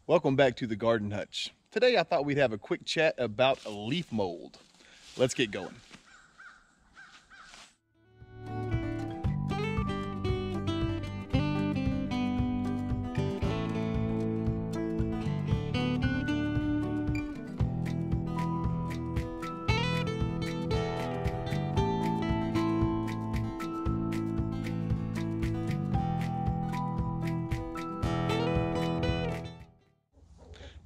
Welcome back to the Garden Hutch. Today I thought we'd have a quick chat about leaf mold. Let's get going.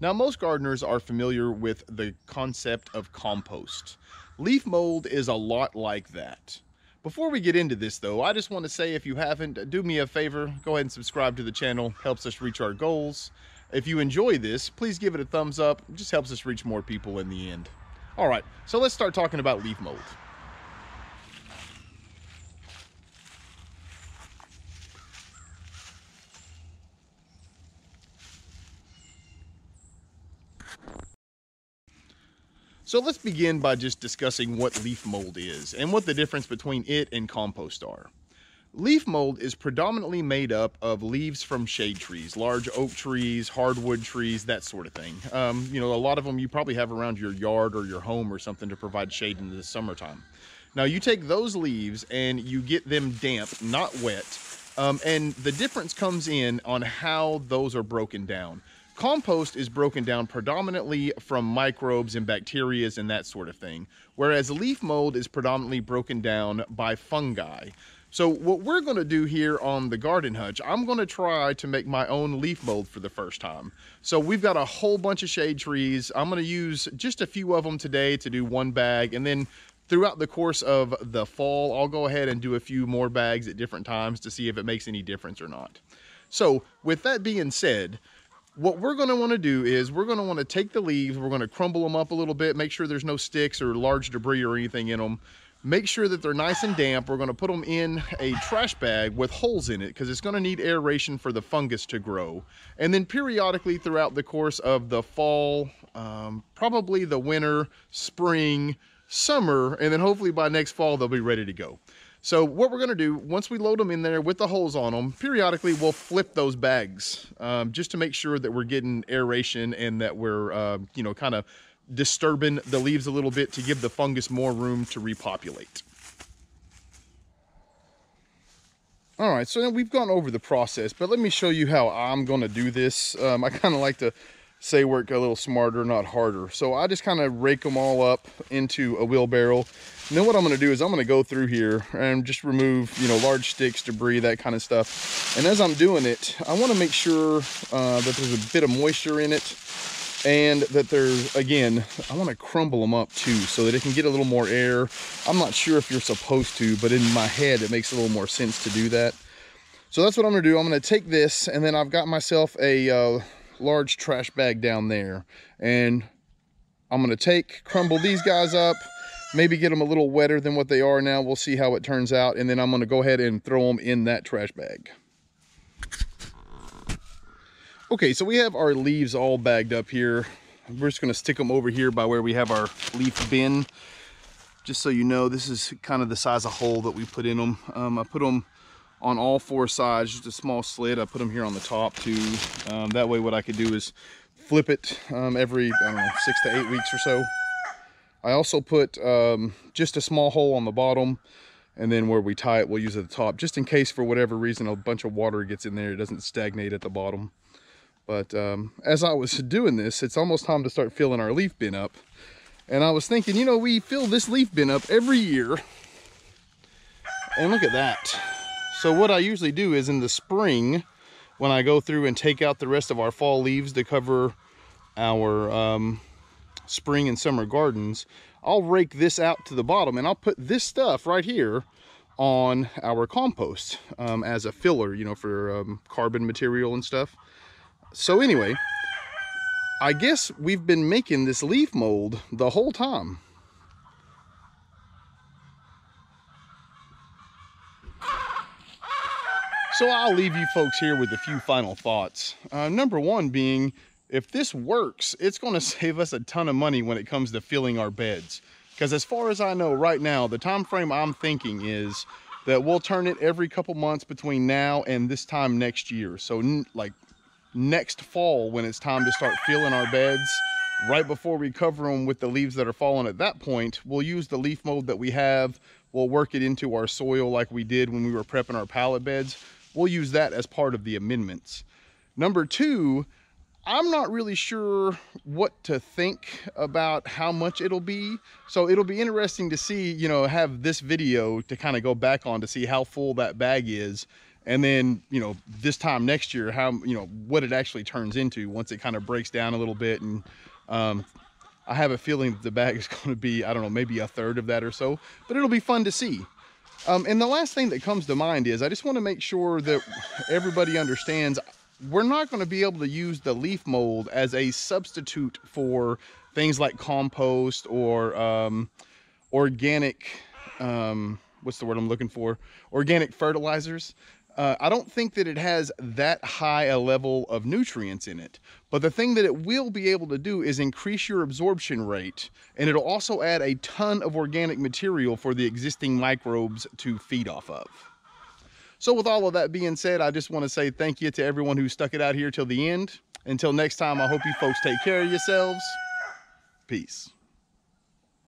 Now, most gardeners are familiar with the concept of compost. Leaf mold is a lot like that. Before we get into this though, I just want to say, if you haven't, do me a favor, go ahead and subscribe to the channel. Helps us reach our goals. If you enjoy this, please give it a thumbs up. It just helps us reach more people in the end. All right, so let's start talking about leaf mold. So let's begin by just discussing what leaf mold is and what the difference between it and compost are. Leaf mold is predominantly made up of leaves from shade trees, large oak trees, hardwood trees, that sort of thing. A lot of them you probably have around your yard or your home or something to provide shade in the summertime. Now you take those leaves and you get them damp, not wet, and the difference comes in on how those are broken down. Compost is broken down predominantly from microbes and bacteria and that sort of thing, whereas leaf mold is predominantly broken down by fungi. So what we're going to do here on the Garden Hutch, I'm going to try to make my own leaf mold for the first time. So we've got a whole bunch of shade trees. I'm going to use just a few of them today to do one bag, and then throughout the course of the fall, I'll go ahead and do a few more bags at different times to see if it makes any difference or not. So with that being said, what we're going to want to do is we're going to want to take the leaves, we're going to crumble them up a little bit, make sure there's no sticks or large debris or anything in them. Make sure that they're nice and damp. We're going to put them in a trash bag with holes in it because it's going to need aeration for the fungus to grow. And then periodically throughout the course of the fall, probably the winter, spring, summer, and then hopefully by next fall they'll be ready to go. So what we're going to do, once we load them in there with the holes on them, periodically we'll flip those bags just to make sure that we're getting aeration and that we're, kind of disturbing the leaves a little bit to give the fungus more room to repopulate. All right, so now we've gone over the process, but let me show you how I'm going to do this. I kind of like to say work a little smarter, not harder. So I just kind of rake them all up into a wheelbarrow. And then what I'm going to do is I'm going to go through here and just remove, large sticks, debris, that kind of stuff. And as I'm doing it, I want to make sure that there's a bit of moisture in it, and that there's, again, I want to crumble them up too so that it can get a little more air. I'm not sure if you're supposed to, but in my head it makes a little more sense to do that. So that's what I'm going to do. I'm going to take this, and then I've got myself a large trash bag down there, and I'm going to crumble these guys up, maybe get them a little wetter than what they are now. We'll see how it turns out, and then I'm going to go ahead and throw them in that trash bag. Okay, so we have our leaves all bagged up here. We're just going to stick them over here by where we have our leaf bin. Just so you know, this is kind of the size of hole that we put in them. I put them on all four sides, just a small slit. I put them here on the top too. That way what I could do is flip it every, 6 to 8 weeks or so. I also put just a small hole on the bottom, and then where we tie it, we'll use at the top, just in case for whatever reason a bunch of water gets in there, it doesn't stagnate at the bottom. But as I was doing this, it's almost time to start filling our leaf bin up. And I was thinking, we fill this leaf bin up every year. And look at that. So what I usually do is in the spring, when I go through and take out the rest of our fall leaves to cover our spring and summer gardens, I'll rake this out to the bottom, and I'll put this stuff right here on our compost as a filler, for carbon material and stuff. So anyway, I guess we've been making this leaf mold the whole time. So I'll leave you folks here with a few final thoughts. Number one being, if this works, it's going to save us a ton of money when it comes to filling our beds. Because as far as I know right now, the time frame I'm thinking is that we'll turn it every couple months between now and this time next year. So like next fall when it's time to start filling our beds. Right before we cover them with the leaves that are falling at that point, we'll use the leaf mold that we have. We'll work it into our soil like we did when we were prepping our pallet beds. We'll use that as part of the amendments. Number two, I'm not really sure what to think about how much it'll be. So it'll be interesting to see, you know, have this video to kind of go back on to see how full that bag is. And then, you know, this time next year, how, you know, what it actually turns into once it kind of breaks down a little bit. And I have a feeling that the bag is going to be, I don't know, maybe a third of that or so, but it'll be fun to see. And the last thing that comes to mind is I just want to make sure that everybody understands we're not going to be able to use the leaf mold as a substitute for things like compost or organic, what's the word I'm looking for? Organic fertilizers. I don't think that it has that high a level of nutrients in it, but the thing that it will be able to do is increase your absorption rate, and it'll also add a ton of organic material for the existing microbes to feed off of. So with all of that being said, I just want to say thank you to everyone who stuck it out here till the end. Until next time, I hope you folks take care of yourselves. Peace.